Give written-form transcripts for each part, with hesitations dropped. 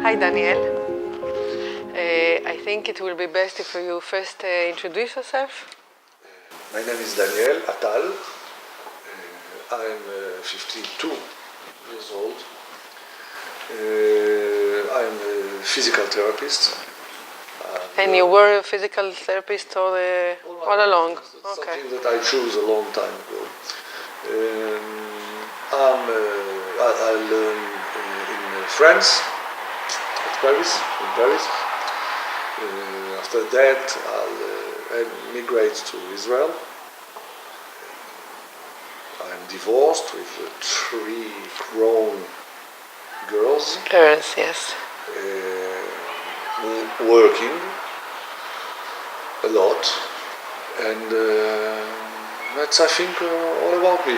Hi, Daniel. I think it will be best if you first introduce yourself. My name is Daniel Attal. I'm 52 years old. I'm a physical therapist. And you were a physical therapist all along? Okay. Something that I chose a long time ago. I learned in France, in Paris. After that, I'll migrate to Israel. I'm divorced with 3 grown girls. Parents, yes. Working a lot, and that's, I think, all about me.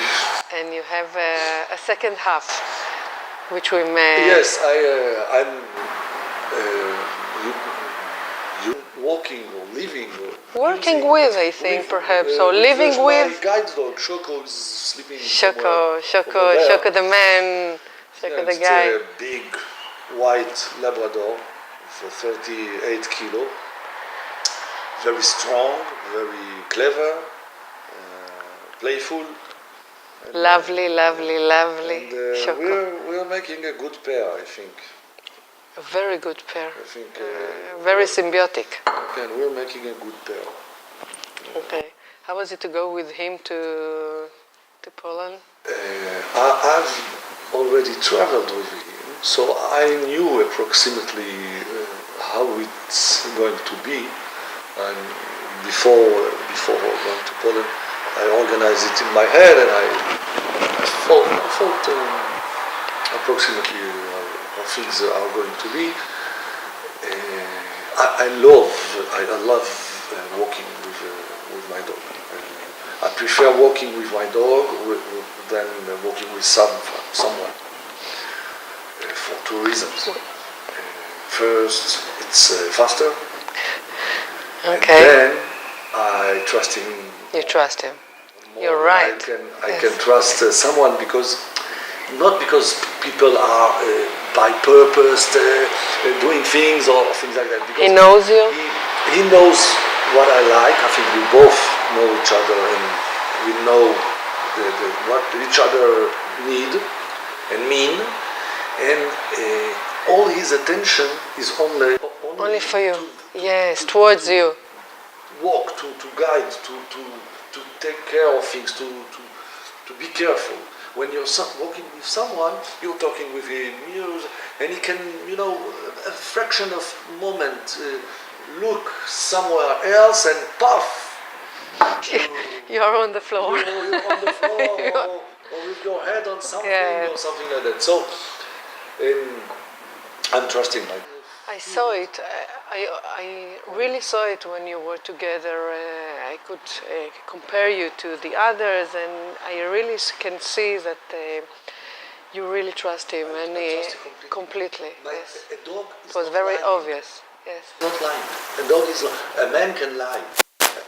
And you have a second half, which we may... Yes, I'm walking or living or working with, I think, perhaps, or living with... My guide dog, Shoko, is sleeping Shoko the man, Shoko the guy. It's a big white Labrador for 38 kilo. Very strong, very clever, playful. And, lovely. And Shoko. we're making a good pair, I think. A very good pair. I think. Very symbiotic. And we're making a good pair. Okay. How was it to go with him to Poland? I've already traveled with him, so I knew approximately how it's going to be. And before going to Poland, I organized it in my head, and I thought approximately how things are going to be. I love walking with my dog. I prefer walking with my dog than walking with someone for 2 reasons. First, it's faster. Okay. And then I trust him. You trust him. More. You're right. I can trust someone not because people are by purpose doing things or things like that. Because he knows you. He knows what I like. I think we both know each other, and we know what each other need and mean. And all his attention is only for you. Yes, towards you. Walk, to guide, to take care of things, to be careful. When you're walking with someone, you're talking with him, and he can, a fraction of moment look somewhere else and puff. You're on the floor. You're on the floor, or with your head on something, or something like that. So, I'm trusting my. I saw it. I really saw it when you were together. I could compare you to the others, and I really can see that you really trust him, and trust him completely. Yes. A dog it was very lying. obvious. Yes. Not lying. A dog is a man can lie.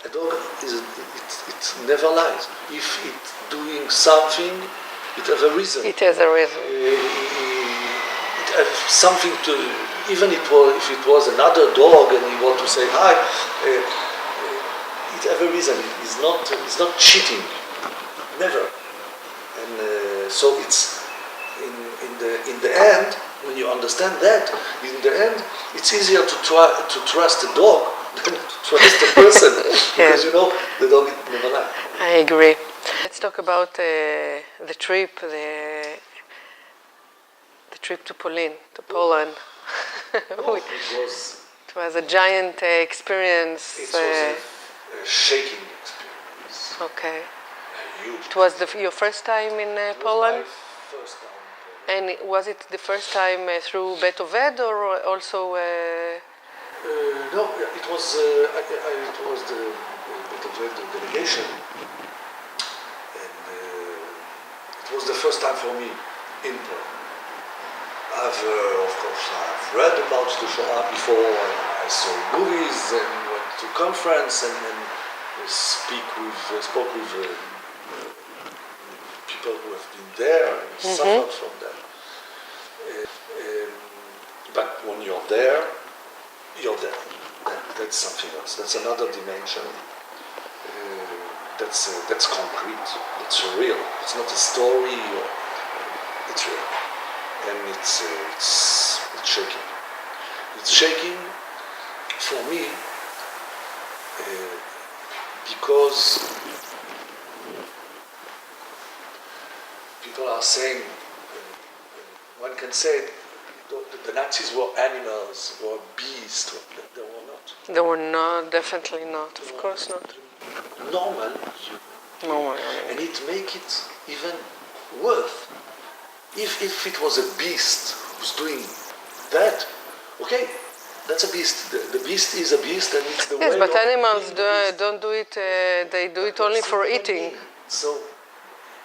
A dog it never lies. If it's doing something, it has a reason. It has a reason. It has something to. Even if it was another dog and he want to say hi, it has a reason. It's not cheating, never. And so it's in the end, when you understand that, in the end, it's easier to trust a dog than to trust a person because the dog never lies. I agree. Let's talk about the trip, the trip to Poland. It was a giant experience. It was a shaking experience. Okay. Huge. It was your first time in Poland? My first time And in Poland. was it the first time through Oved or also? No, it was the Delegation, and it was the first time for me in Poland. I've read about the Shoah before, and I saw movies and went to conference and spoke with people who have been there and suffered from that. But when you're there. That's something else. That's another dimension. That's concrete. It's real. It's not a story. It's real, and it's shaking. It's shaking for me because people are saying, one can say, the Nazis were animals, were beasts. They were not. They were not, definitely not, of course not. Normal. Normal. And it makes it even worse. If it was a beast who's doing that, okay, that's a beast. The beast is a beast, and it's the way. Yes, but of animals being don't do it. They do it only for eating. So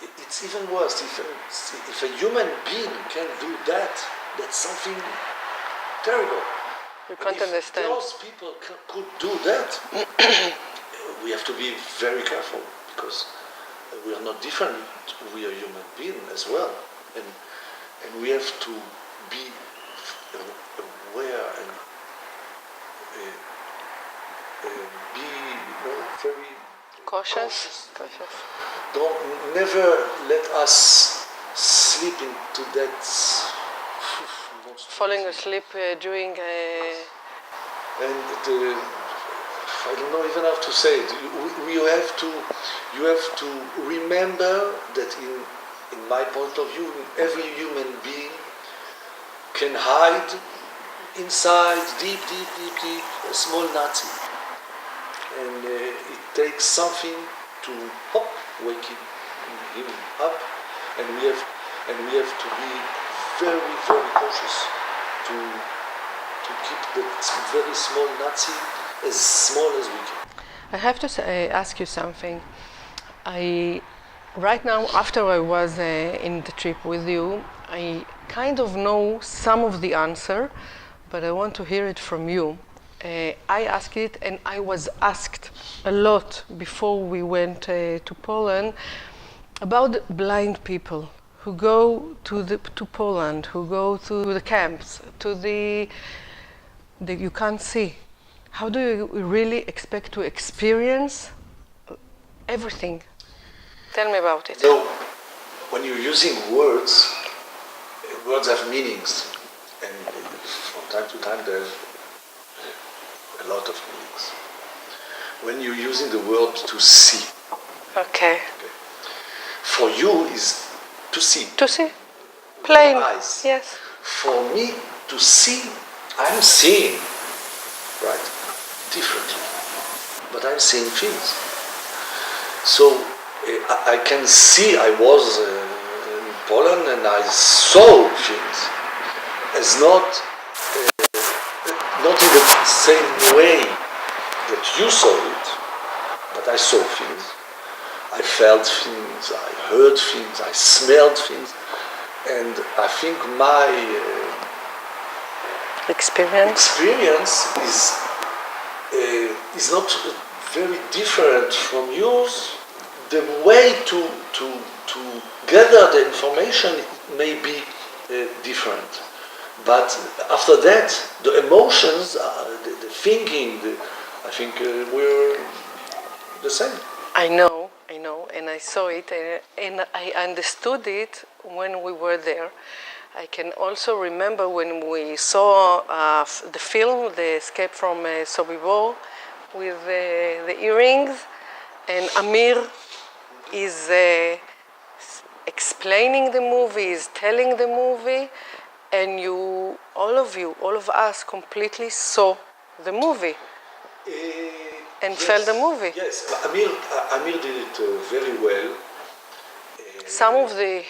it's even worse. If a human being can do that, that's something terrible. You can't understand. If those people could do that, we have to be very careful because we are not different. We are human beings as well, and we have to be aware and be very Cautious. Don't never let us slip into that. Falling asleep during And I don't know even how to say it. You have to remember that in my point of view, every human being can hide inside deep, a small Nazi. And it takes something to wake him up, and we have to be very, very cautious to keep that very small Nazi as small as we can. I have to ask you something. Right now, after I was in the trip with you, I kind of know some of the answer, but I want to hear it from you. I asked it, and I was asked a lot before we went to Poland about blind people who go to Poland, who go to the camps, to the you can't see. How do you really expect to experience everything? Tell me about it. So, when you're using words have meanings, and from time to time there's a lot of meanings. When you're using the word to see, Okay. for you is to see. To see? Plain. Eyes. Yes. For me to see, I'm seeing, right, differently, but I'm seeing things. So I can see. I was in Poland and I saw things as not in the same way that you saw it, but I saw things. I felt things, I heard things, I smelled things, and I think my Experience is not very different from yours. The way to gather the information may be different, but after that, the emotions, the thinking, I think we're the same. I know, and I saw it, and I understood it when we were there. I can also remember when we saw the film, The Escape from Sobibor, with the earrings, and Amir is explaining the movie, is telling the movie, and all of us completely saw the movie. And Yes, felt the movie. Yes, Amir did it very well. Some of the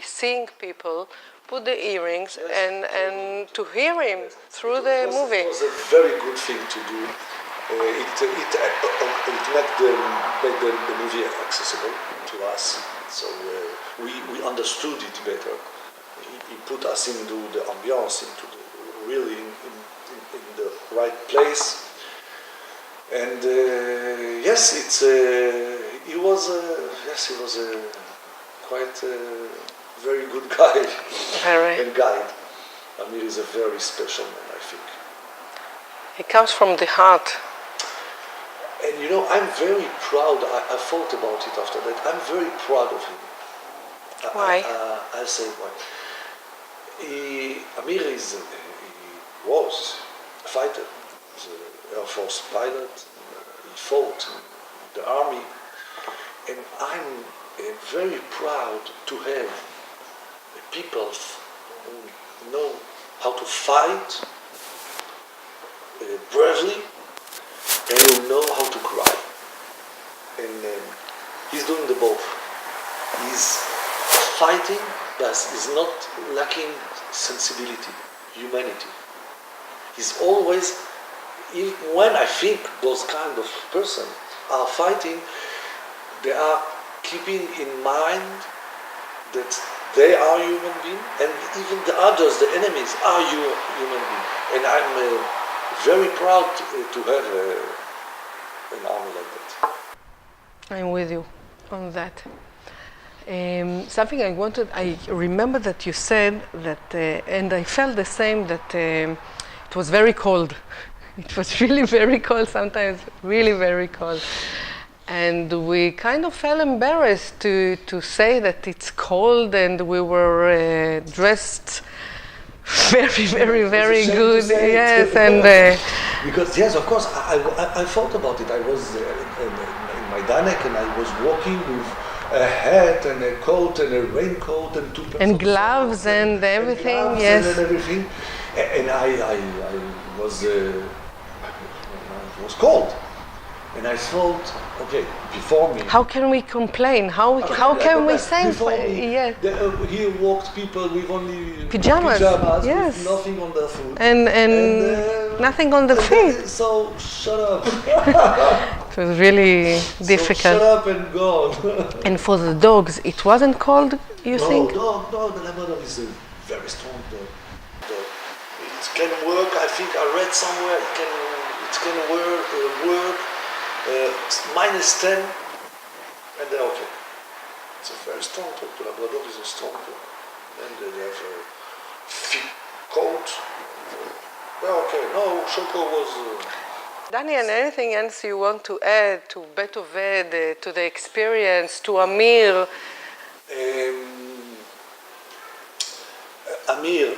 seeing people put the earrings and to hear him through the movie. It was a very good thing to do. It made the movie accessible to us, so we understood it better. He put us into the ambiance, into really in the right place. And Yes, he was a quite very good guy Very. and guide. Amir is a very special man, I think. It comes from the heart. And you know, I'm very proud. I thought about it after that. I'm very proud of him. Why? I'll say why. Amir he was a fighter. He's an Air Force pilot. He fought in the army. And I'm very proud to have people who know how to fight bravely and who know how to cry. And he's doing the both. He's fighting, but he's not lacking sensibility, humanity. He's always, when I think those kind of person are fighting, they are keeping in mind that they are human beings, and even the others, the enemies, are human beings. And I'm very proud to have an army like that. I'm with you on that. Something I remember that you said that, and I felt the same, that it was very cold. It was really very cold, sometimes really very cold. And we kind of felt embarrassed to say that it's cold, and we were dressed very, very, very good. Yes, and because yes, of course, I thought about it. I was in my Danek, and I was walking with a hat and a coat and a raincoat and two pairs and of gloves socks and everything. gloves Yes, and everything. And I was cold. And I thought, okay, before me. How can we complain? How can we say? Yes. Here walked people with only Pajamas, yes. with nothing on their foot. And nothing on the feet. So shut up. It was really difficult. So shut up and go. And for the dogs, it wasn't cold, you think? No, the Labrador is a very strong dog. It can work. I think I read somewhere it can work. -10, and they're okay. It's a very strong dog. The Labrador is a strong dog. And they have a thick coat. They're okay. No, Shoko was... Daniel, anything else you want to add to Bet Oved, to the experience, to Amir? Amir,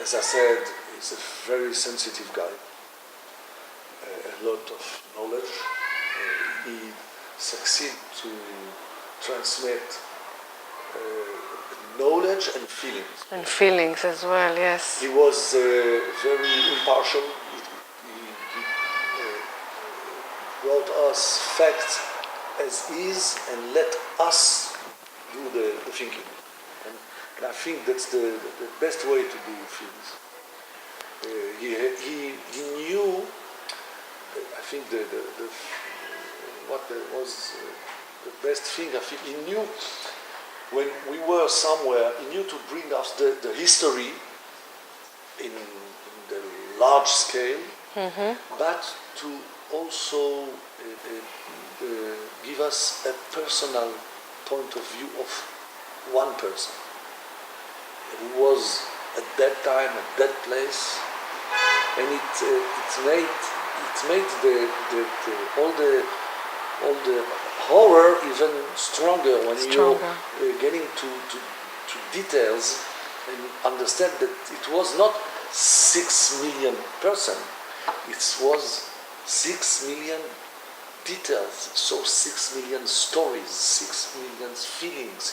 as I said, is a very sensitive guy. A lot of knowledge. He succeeded to transmit knowledge and feelings. And feelings as well, yes. He was very impartial. He brought us facts as is and let us do the thinking. And I think that's the best way to do things. He knew. I think what was the best thing. I think he knew when we were somewhere. He knew to bring us the history in the large scale, but to also give us a personal point of view of one person who was at that time at that place, and it made all the horror even stronger when you're getting to details and understand that it was not 6 million person. It was 6 million details, so 6 million stories, 6 million feelings.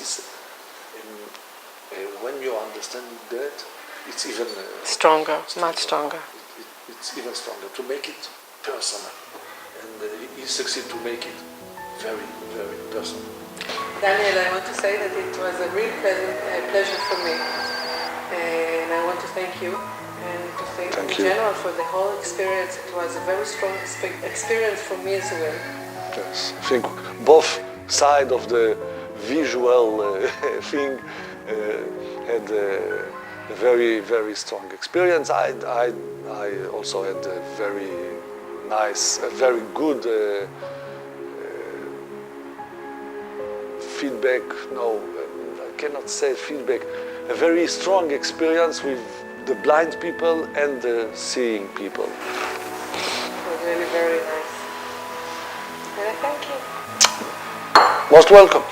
And when you understand that, it's even stronger, much stronger. It's even stronger to make it personal, and he succeeded to make it very, very personal. Daniel, I want to say that it was a real pleasure for me, and I want to thank you, and to thank in general for the whole experience. It was a very strong experience for me as well. Yes, I think both sides of the visual thing had a very, very strong experience. I also had a very nice, a very good feedback. No, I cannot say feedback. A very strong experience with the blind people and the seeing people. It was really very nice. And I thank you. Most welcome.